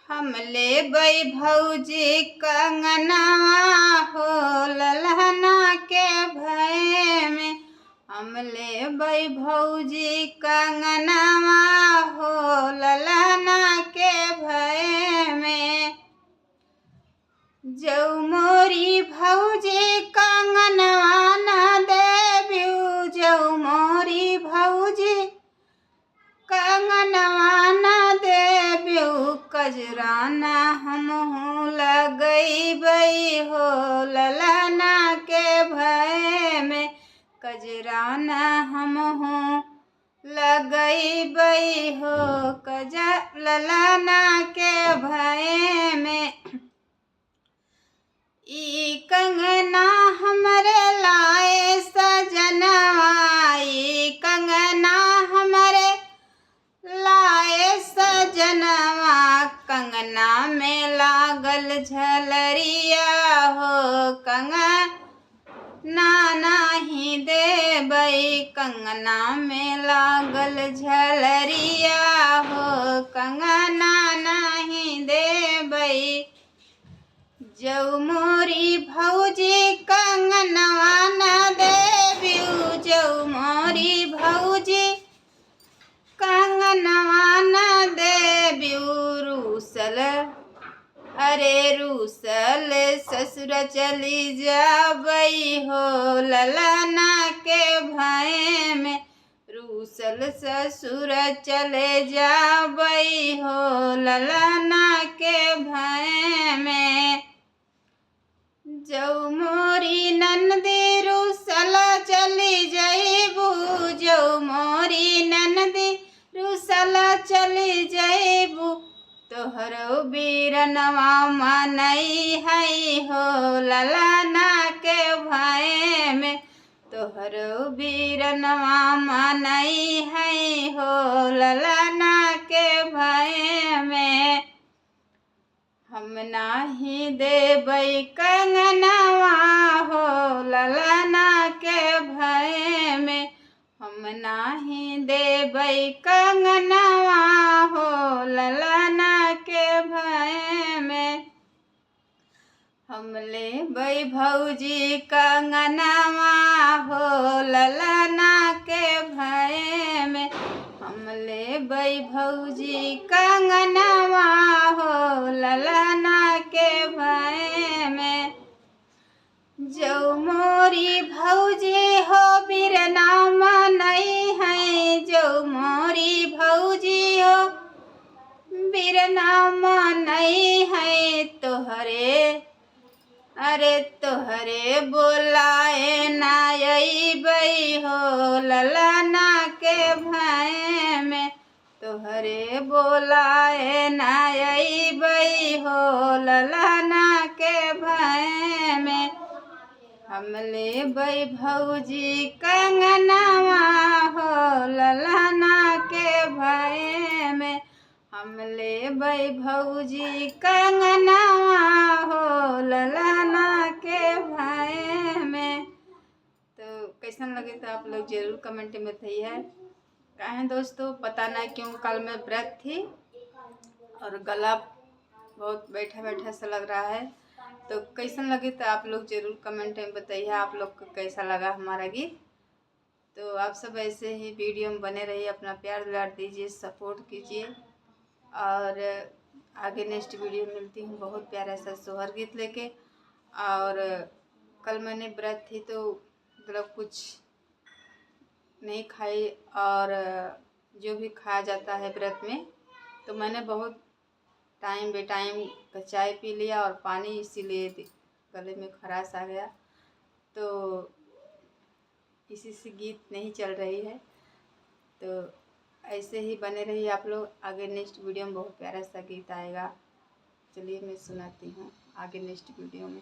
हमले बई भौजी कंगनवा हो ललहना के भय में। हमले बई भौजी कंगनवा हो ललहना के भय में। जौ मोरी भौजी कंगनवा न देबिउ, जौ मोरी भौजी कंगनवा न देबिउ, कजराना हमहू लगैबै हो ललना के भय में। कजराना हमहू लगैबै हो ललना के भय में। ई कंगना हमरे लाए सजनवा, ई कंगना हमरे लाए सजनवा। कंगना में लागल झलरिया हो कंगना नाही देबै, कंगना में लागल झलरिया हो कंगना नाही देबै। जौ मोरी भौजी कंगनवा न देबिउ, जौ मोरी भौजी कंगनवा न देबिउ। रूसल अरे रूसल ससुर चली जाबै हो ललना के भय में। रूसल ससुर चले जाबै हो ललना के भय में। जौ मोरी ननदी रूसल चली जइबू, जौ मोरी ननदी रूसल चली जइबू। तोहरो बीरनवा मनई है हो ललना के भय में। तोहरो बीरनवा मनई है हो ललना के भय में। हम नाही देबै कंगनवा हो ललना के भय में। हम नाही देबै कंगनवा हो ललना के भय में। हम लेबै भौजी कंगनवा हो ललना के भय में। हम लेबै भौजी कंगनवा हो ललना के भय में। जौ मोरी भौजी हो बीरना मनई है, जौ मोरी भौजी हो बीरना मनई है। तोहरे अरे तोहरे बोलाए ना अइबै हो ललना के भय में। तोहरे बोलाए ना अइबै हो ललना के भय में। हम लेबै भौजी कंगनवा हो ललना के भय में। हम लेबै भौजी कंगनवा हो ललना के भय में। तो कैसन लगे तो आप लोग जरूर कमेंट में बताइए। काहे दोस्तों पता नहीं क्यों कल मैं व्रत थी और गला बहुत बैठा बैठा सा लग रहा है। तो कैसन लगे तो आप लोग जरूर कमेंट में बताइए आप लोग को कैसा लगा हमारा गीत। तो आप सब ऐसे ही वीडियो में बने रहिए, अपना प्यार दुलार दीजिए, सपोर्ट कीजिए। और आगे नेक्स्ट वीडियो मिलती हूँ बहुत प्यारा सा सोहर गीत लेके। और कल मैंने व्रत थी तो मतलब कुछ नहीं खाई, और जो भी खाया जाता है व्रत में तो मैंने बहुत टाइम बे टाइम का चाय पी लिया और पानी, इसीलिए गले में खराश आ गया। तो इसी से गीत नहीं चल रही है। तो ऐसे ही बने रहिए आप लोग। आगे नेक्स्ट वीडियो में बहुत प्यारा सा गीत आएगा। चलिए मैं सुनाती हूँ आगे नेक्स्ट वीडियो में।